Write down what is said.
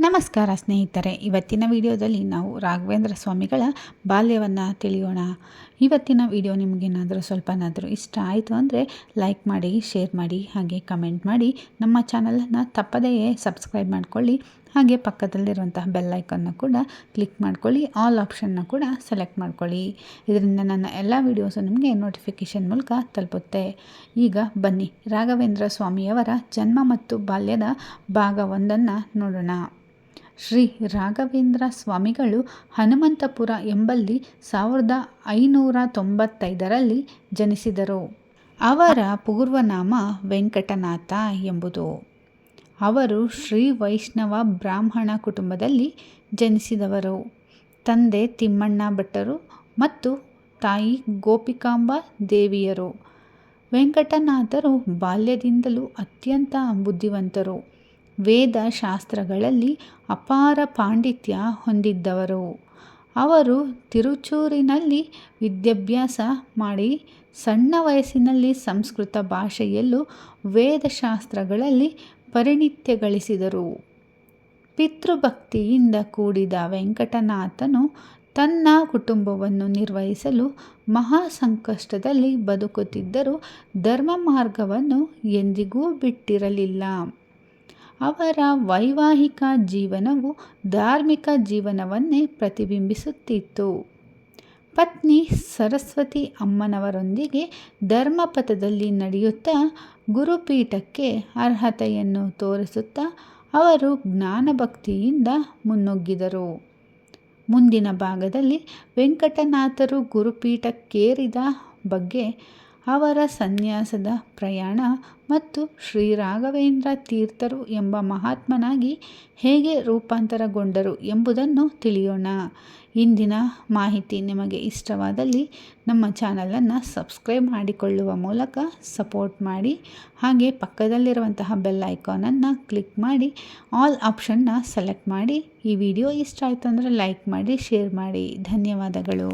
ನಮಸ್ಕಾರ ಸ್ನೇಹಿತರೆ, ಇವತ್ತಿನ ವಿಡಿಯೋದಲ್ಲಿ ನಾವು ರಾಘವೇಂದ್ರ ಸ್ವಾಮಿಗಳ ಬಾಲ್ಯವನ್ನು ತಿಳಿಯೋಣ. ಇವತ್ತಿನ ವಿಡಿಯೋ ನಿಮಗೇನಾದರೂ ಸ್ವಲ್ಪನಾದರೂ ಇಷ್ಟ ಆಯಿತು ಅಂದರೆ ಲೈಕ್ ಮಾಡಿ, ಶೇರ್ ಮಾಡಿ, ಹಾಗೆ ಕಮೆಂಟ್ ಮಾಡಿ. ನಮ್ಮ ಚಾನಲನ್ನು ತಪ್ಪದೇ ಸಬ್ಸ್ಕ್ರೈಬ್ ಮಾಡ್ಕೊಳ್ಳಿ. ಹಾಗೆ ಪಕ್ಕದಲ್ಲಿರುವಂತಹ ಬೆಲ್ ಐಕನ್ನ ಕೂಡ ಕ್ಲಿಕ್ ಮಾಡ್ಕೊಳ್ಳಿ. ಆಲ್ ಆಪ್ಷನ್ನ ಕೂಡ ಸೆಲೆಕ್ಟ್ ಮಾಡ್ಕೊಳ್ಳಿ. ಇದರಿಂದ ನನ್ನ ಎಲ್ಲ ವೀಡಿಯೋಸು ನಿಮಗೆ ನೋಟಿಫಿಕೇಷನ್ ಮೂಲಕ ತಲುಪುತ್ತೆ. ಈಗ ಬನ್ನಿ, ರಾಘವೇಂದ್ರ ಸ್ವಾಮಿಯವರ ಜನ್ಮ ಮತ್ತು ಬಾಲ್ಯದ ಭಾಗ 1 ನೋಡೋಣ. ಶ್ರೀ ರಾಘವೇಂದ್ರ ಸ್ವಾಮಿಗಳು ಹನುಮಂತಪುರ ಎಂಬಲ್ಲಿ 1595ರಲ್ಲಿ ಜನಿಸಿದರು. ಅವರ ಪೂರ್ವನಾಮ ವೆಂಕಟನಾಥ ಎಂಬುದು. ಅವರು ಶ್ರೀ ವೈಷ್ಣವ ಬ್ರಾಹ್ಮಣ ಕುಟುಂಬದಲ್ಲಿ ಜನಿಸಿದವರು. ತಂದೆ ತಿಮ್ಮಣ್ಣ ಭಟ್ಟರು ಮತ್ತು ತಾಯಿ ಗೋಪಿಕಾಂಬ ದೇವಿಯರು. ವೆಂಕಟನಾಥರು ಬಾಲ್ಯದಿಂದಲೂ ಅತ್ಯಂತ ಬುದ್ಧಿವಂತರು. ವೇದ ಶಾಸ್ತ್ರಗಳಲ್ಲಿ ಅಪಾರ ಪಾಂಡಿತ್ಯ ಹೊಂದಿದ್ದವರು. ಅವರು ತಿರುಚೂರಿನಲ್ಲಿ ವಿದ್ಯಾಭ್ಯಾಸ ಮಾಡಿ ಸಣ್ಣ ವಯಸ್ಸಿನಲ್ಲಿ ಸಂಸ್ಕೃತ ಭಾಷೆಯಲ್ಲೂ ವೇದಶಾಸ್ತ್ರಗಳಲ್ಲಿ ಪರಿಣಿತಿ ಗಳಿಸಿದರು. ಪಿತೃಭಕ್ತಿಯಿಂದ ಕೂಡಿದ ವೆಂಕಟನಾಥನು ತನ್ನ ಕುಟುಂಬವನ್ನು ನಿರ್ವಹಿಸಲು ಮಹಾ ಸಂಕಷ್ಟದಲ್ಲಿ ಬದುಕುತ್ತಿದ್ದರೂ ಧರ್ಮ ಮಾರ್ಗವನ್ನು ಎಂದಿಗೂ ಬಿಟ್ಟಿರಲಿಲ್ಲ. ಅವರ ವೈವಾಹಿಕ ಜೀವನವು ಧಾರ್ಮಿಕ ಜೀವನವನ್ನೇ ಪ್ರತಿಬಿಂಬಿಸುತ್ತಿತ್ತು. ಪತ್ನಿ ಸರಸ್ವತಿ ಅಮ್ಮನವರೊಂದಿಗೆ ಧರ್ಮಪಥದಲ್ಲಿ ನಡೆಯುತ್ತಾ ಗುರುಪೀಠಕ್ಕೆ ಅರ್ಹತೆಯನ್ನು ತೋರಿಸುತ್ತಾ ಅವರು ಜ್ಞಾನಭಕ್ತಿಯಿಂದ ಮುನ್ನುಗ್ಗಿದರು. ಮುಂದಿನ ಭಾಗದಲ್ಲಿ ವೆಂಕಟನಾಥರು ಗುರುಪೀಠಕ್ಕೇರಿದ ಬಗ್ಗೆ, ಅವರ ಸನ್ಯಾಸದ ಪ್ರಯಾಣ ಮತ್ತು ಶ್ರೀ ರಾಘವೇಂದ್ರ ತೀರ್ಥರು ಎಂಬ ಮಹಾತ್ಮನಾಗಿ ಹೇಗೆ ರೂಪಾಂತರಗೊಂಡರು ಎಂಬುದನ್ನು ತಿಳಿಯೋಣ. ಇಂದಿನ ಮಾಹಿತಿ ನಿಮಗೆ ಇಷ್ಟವಾದಲ್ಲಿ ನಮ್ಮ ಚಾನಲನ್ನು ಸಬ್ಸ್ಕ್ರೈಬ್ ಮಾಡಿಕೊಳ್ಳುವ ಮೂಲಕ ಸಪೋರ್ಟ್ ಮಾಡಿ. ಹಾಗೆ ಪಕ್ಕದಲ್ಲಿರುವಂತಹ ಬೆಲ್ ಐಕಾನನ್ನು ಕ್ಲಿಕ್ ಮಾಡಿ ಆಲ್ ಆಪ್ಷನ್ನ ಸೆಲೆಕ್ಟ್ ಮಾಡಿ. ಈ ವಿಡಿಯೋ ಇಷ್ಟ ಆಯಿತು ಅಂದರೆ ಲೈಕ್ ಮಾಡಿ, ಶೇರ್ ಮಾಡಿ. ಧನ್ಯವಾದಗಳು.